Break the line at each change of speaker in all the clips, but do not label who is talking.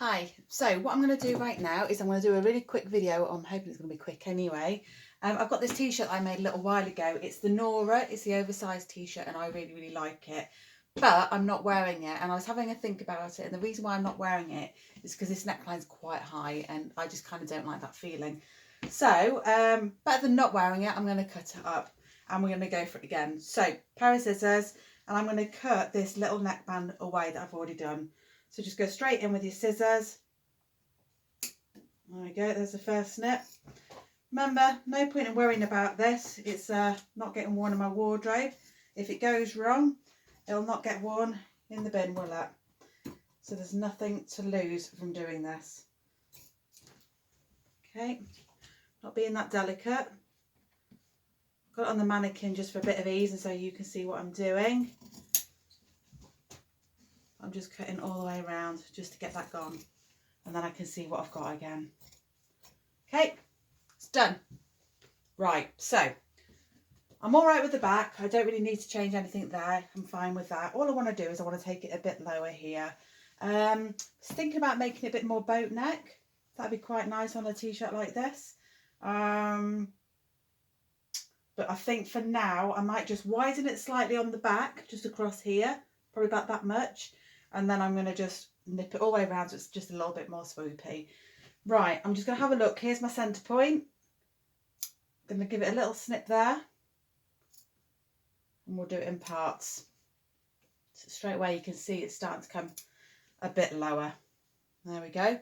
Hi, so what I'm going to do right now is I'm going to do a really quick video. I'm hoping it's going to be quick anyway. I've got this t-shirt I made a little while ago. It's the Nora, it's the oversized t-shirt and I really like it. But I'm not wearing it and I was having a think about it, and the reason why I'm not wearing it is because this neckline's quite high and I just kind of don't like that feeling. So better than not wearing it, I'm going to cut it up and we're going to go for it again. So pair of scissors, and I'm going to cut this little neckband away that I've already done. So just go straight in with your scissors. There we go, there's the first snip. Remember, no point in worrying about this. It's not getting worn in my wardrobe. If it goes wrong, it'll not get worn in the bin, will it? So there's nothing to lose from doing this. Okay, not being that delicate. Got it on the mannequin just for a bit of ease and so you can see what I'm doing. I'm just cutting all the way around just to get that gone, and then I can see what I've got again. Okay, it's done. Right, so I'm all right with the back. I don't really need to change anything there. I'm fine with that. All I want to do is I want to take it a bit lower here. Just thinking about making it a bit more boat neck. That'd be quite nice on a t-shirt like this. But I think for now I might just widen it slightly on the back, just across here, probably about that much. And then I'm going to just nip it all the way around so it's just a little bit more swoopy. Right, I'm just going to have a look. Here's my centre point. I'm going to give it a little snip there. And we'll do it in parts. So straight away you can see it's starting to come a bit lower. There we go.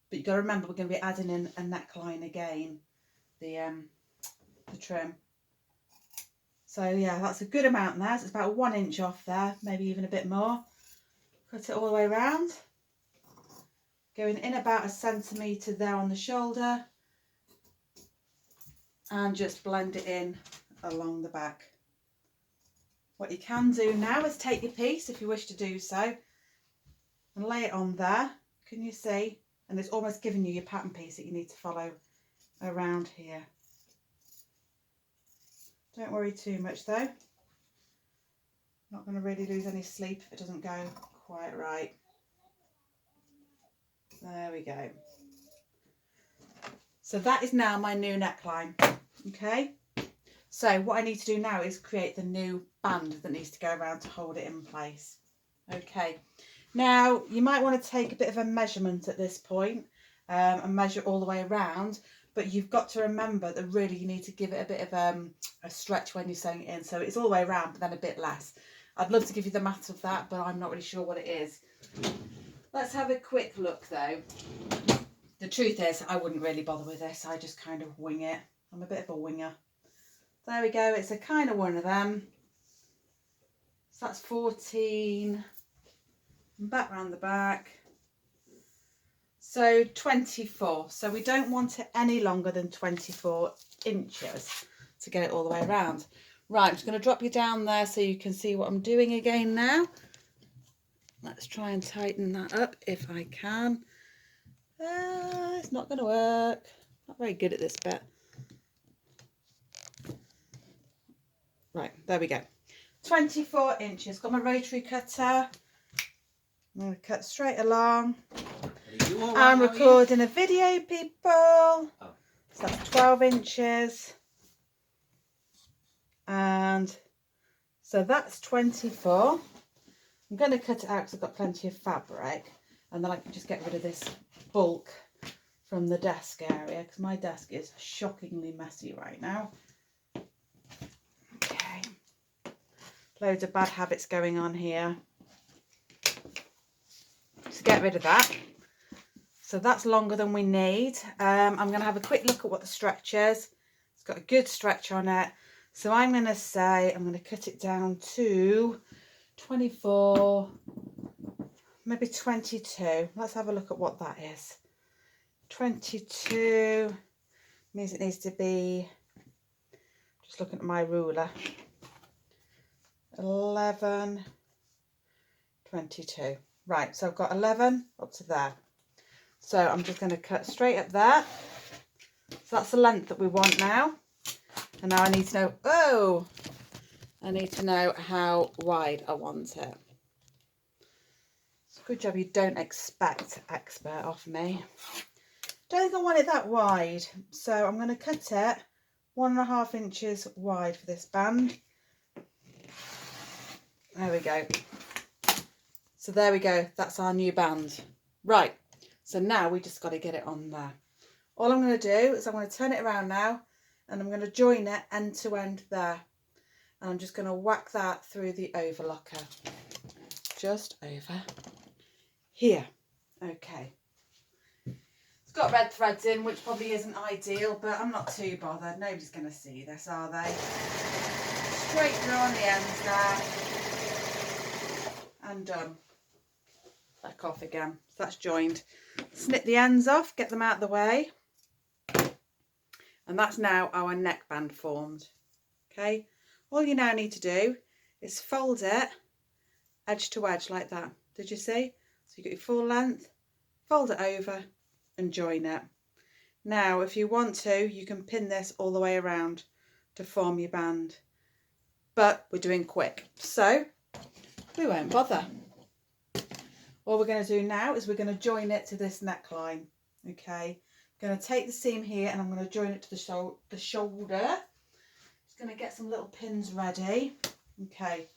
But you've got to remember we're going to be adding in a neckline again, the trim. So yeah, that's a good amount there. So it's about 1 inch off there, maybe even a bit more. Cut it all the way around. Going in about 1 centimetre there on the shoulder. And just blend it in along the back. What you can do now is take your piece, if you wish to do so, and lay it on there. Can you see? And it's almost giving you your pattern piece that you need to follow around here. Don't worry too much though. Not going to really lose any sleep if it doesn't go quite right. There we go. So that is now my new neckline. Okay. So what I need to do now is create the new band that needs to go around to hold it in place. Okay. Now you might want to take a bit of a measurement at this point and measure all the way around. But you've got to remember that really you need to give it a bit of a stretch when you're sewing it in. So it's all the way around, but then a bit less. I'd love to give you the maths of that, but I'm not really sure what it is. Let's have a quick look though. The truth is, I wouldn't really bother with this. I just kind of wing it. I'm a bit of a winger. There we go. It's a kind of one of them. So that's 14. And back round the back. So 24. So we don't want it any longer than 24 inches to get it all the way around. Right, I'm just going to drop you down there so you can see what I'm doing again now. Let's try and tighten that up if I can. It's not going to work. Not very good at this bit. Right, there we go. 24 inches. Got my rotary cutter. I'm going to cut straight along. I'm recording a video, people. Oh. So that's 12 inches. And so that's 24. I'm going to cut it out because I've got plenty of fabric. And then I can just get rid of this bulk from the desk area because my desk is shockingly messy right now. Okay. Loads of bad habits going on here. So get rid of that. So that's longer than we need. I'm going to have a quick look at what the stretch is. It's got a good stretch on it. So I'm going to say I'm going to cut it down to 24, maybe 22. Let's have a look at what that is. 22 means it needs to be, just looking at my ruler, 11, 22. Right, so I've got 11 up to there. So I'm just going to cut straight up there. So that's the length that we want now. And now I need to know, I need to know how wide I want it. Good job you don't expect expert off me. Don't think I want it that wide, so I'm going to cut it 1.5 inches wide for this band. There we go. So there we go, that's our new band. Right, so now we just got to get it on there. All I'm going to do is I'm going to turn it around now and I'm going to join it end to end there. And I'm just going to whack that through the overlocker. Just over here. Okay. It's got red threads in, which probably isn't ideal, but I'm not too bothered. Nobody's going to see this, are they? Straight through on the ends there. And done. Back off again. So that's joined. Snip the ends off, get them out of the way. And that's now our neckband formed. Okay. All you now need to do is fold it edge to edge like that. Did you see? So you got your full length, fold it over and join it. Now, if you want to, you can pin this all the way around to form your band. But we're doing quick, so we won't bother. All we're going to do now is we're going to join it to this neckline. Okay, I'm going to take the seam here and I'm going to join it to the shoulder. Just going to get some little pins ready. Okay,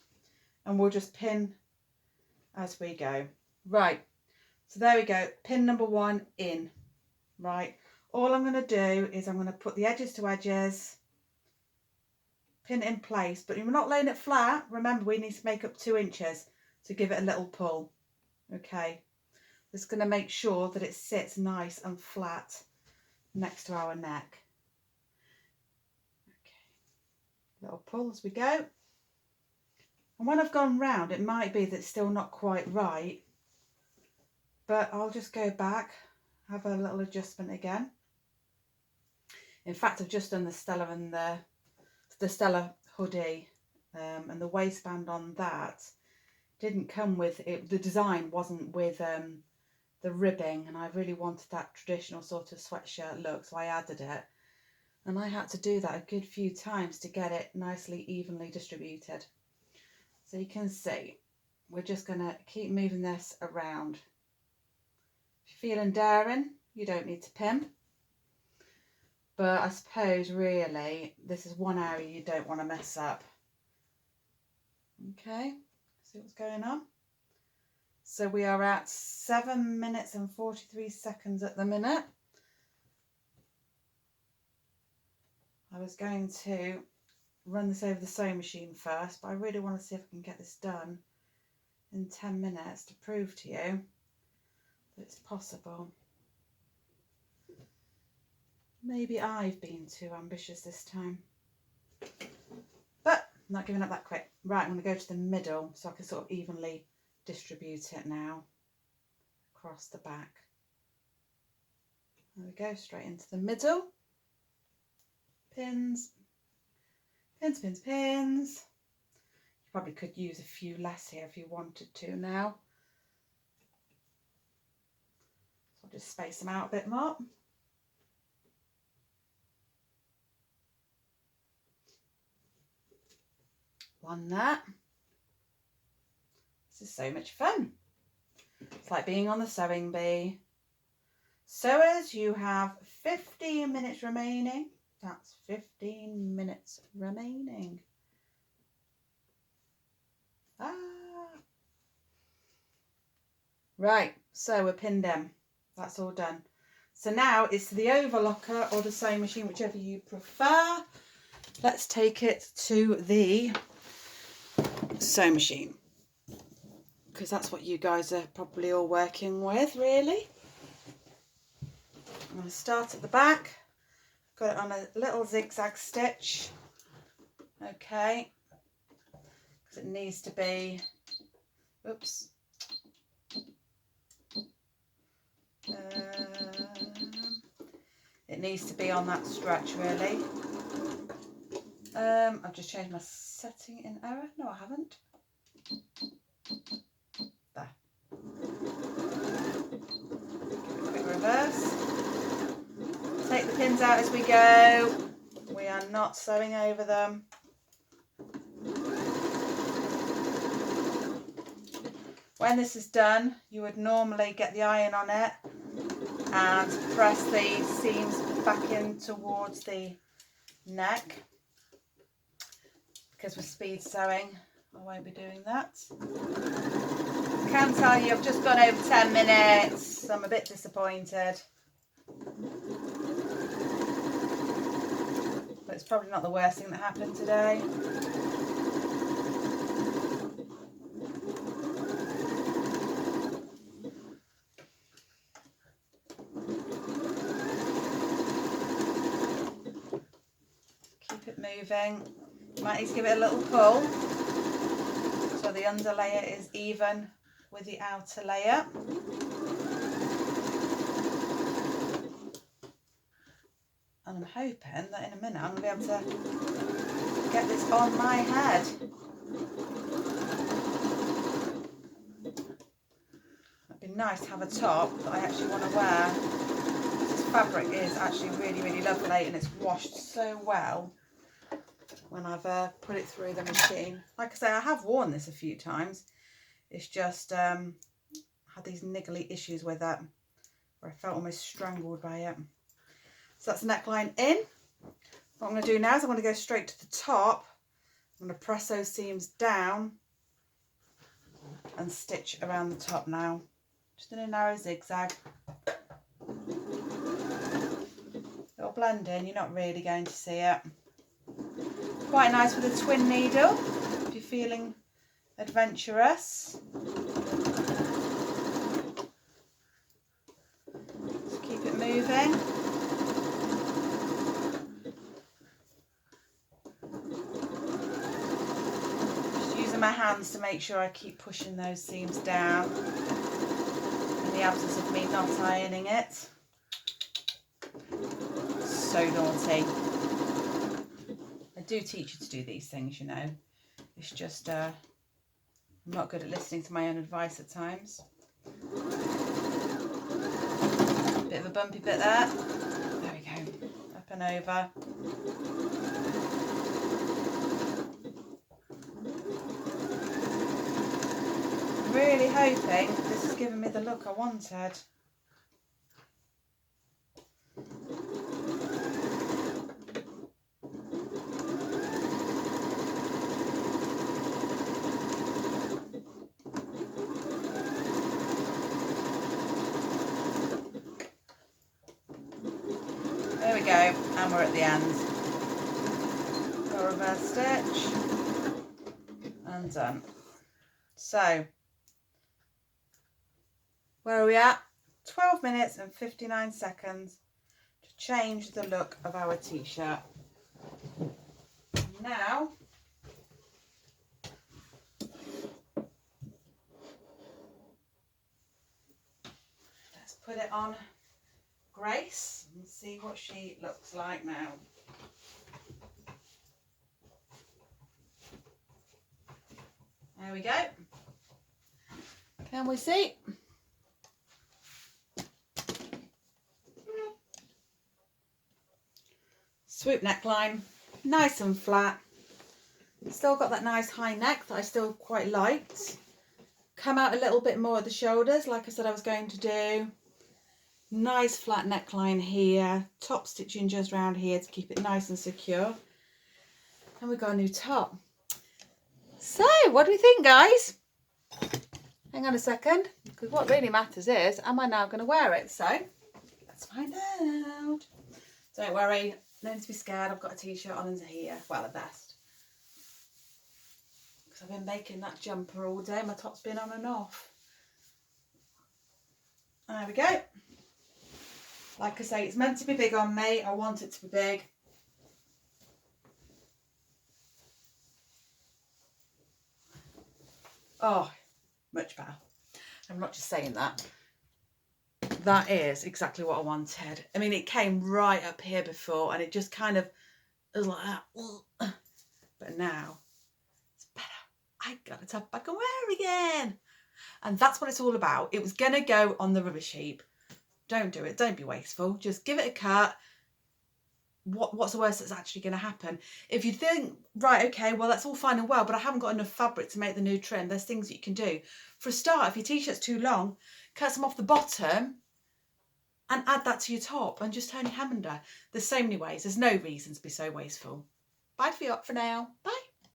and we'll just pin as we go. Right, so there we go, pin number 1 in. Right, all I'm going to do is I'm going to put the edges to edges, pin it in place, but you're not laying it flat. Remember, we need to make up 2 inches to give it a little pull. Okay, just going to make sure that it sits nice and flat next to our neck. Okay, little pull as we go. And when I've gone round, it might be that it's still not quite right, but I'll just go back, have a little adjustment again. In fact, I've just done the Stella and the Stella hoodie, and the waistband on that didn't come with it. The design wasn't with the ribbing, and I really wanted that traditional sort of sweatshirt look, so I added it. And I had to do that a good few times to get it nicely evenly distributed. So you can see, we're just going to keep moving this around. If you're feeling daring, you don't need to pin. But I suppose really, this is one area you don't want to mess up. Okay, see what's going on? So we are at 7 minutes and 43 seconds at the minute. I was going to run this over the sewing machine first, but I really want to see if I can get this done in 10 minutes to prove to you that it's possible. Maybe I've been too ambitious this time, but I'm not giving up that quick. Right, I'm going to go to the middle so I can sort of evenly distribute it now across the back. There we go, straight into the middle. Pins, pins, pins, pins. You probably could use a few less here if you wanted to now. So I'll just space them out a bit more. One there. This is so much fun. It's like being on the sewing bee. Sewers, you have 15 minutes remaining. That's 15 minutes remaining. Right, so we're pinned in. That's all done. So now it's the overlocker or the sewing machine, whichever you prefer. Let's take it to the sewing machine, because that's what you guys are probably all working with, really. I'm going to start at the back. Got it on a little zigzag stitch. Okay, because it needs to be, oops, it needs to be on that stretch really. I've just changed my setting in error. No, I haven't. There. Quick reverse. Take the pins out as we go. We are not sewing over them. When this is done, you would normally get the iron on it and press the seams back in towards the neck. Because with speed sewing, I won't be doing that. I can tell you I've just gone over 10 minutes, so I'm a bit disappointed. But it's probably not the worst thing that happened today. Keep it moving. You might need to give it a little pull so the under layer is even with the outer layer. And I'm hoping that in a minute I'm going to be able to get this on my head. It'd be nice to have a top that I actually want to wear. This fabric is actually really, really lovely, and it's washed so well when I've put it through the machine. Like I say, I have worn this a few times. It's just had these niggly issues with it where I felt almost strangled by it. So that's the neckline in. What I'm going to do now is I'm going to go straight to the top. I'm going to press those seams down and stitch around the top now. Just in a narrow zigzag. It'll blend in, you're not really going to see it. Quite nice with a twin needle if you're feeling adventurous. Just keep it moving. Just using my hands to make sure I keep pushing those seams down in the absence of me not ironing it. So naughty. I do teach you to do these things, you know. It's just I'm not good at listening to my own advice at times. Bit of a bumpy bit there. There we go. Up and over. Really hoping this has given me the look I wanted. There we go, and we're at the end. Got a reverse stitch and done. So, where are we at? 12 minutes and 59 seconds to change the look of our t-shirt. Now, let's put it on Grace and see what she looks like now. There we go. Can we see? Swoop neckline, nice and flat. Still got that nice high neck that I still quite liked. Come out a little bit more at the shoulders, like I said I was going to do. Nice flat neckline here, top stitching just around here to keep it nice and secure. And we've got a new top. So, what do we think, guys? Hang on a second, because what really matters is, am I now going to wear it? So, let's find out. Don't worry, no need to be scared, I've got a t-shirt on under here, well, a vest. Because I've been making that jumper all day, my top's been on and off. There we go. Like I say, it's meant to be big on me. I want it to be big. Oh, much better. I'm not just saying that. That is exactly what I wanted. I mean, it came right up here before and it just kind of was like that. But now it's better. I got a top I can wear again. And that's what it's all about. It was going to go on the rubbish heap. Don't do it. Don't be wasteful. Just give it a cut. what's the worst that's actually going to happen? If you think, right, okay, well, that's all fine and well, but I haven't got enough fabric to make the new trim, there's things that you can do. For a start, if your t-shirt's too long, cut some off the bottom and add that to your top and just turn your hem under. There's so many ways. There's no reason to be so wasteful. Bye for now. Bye.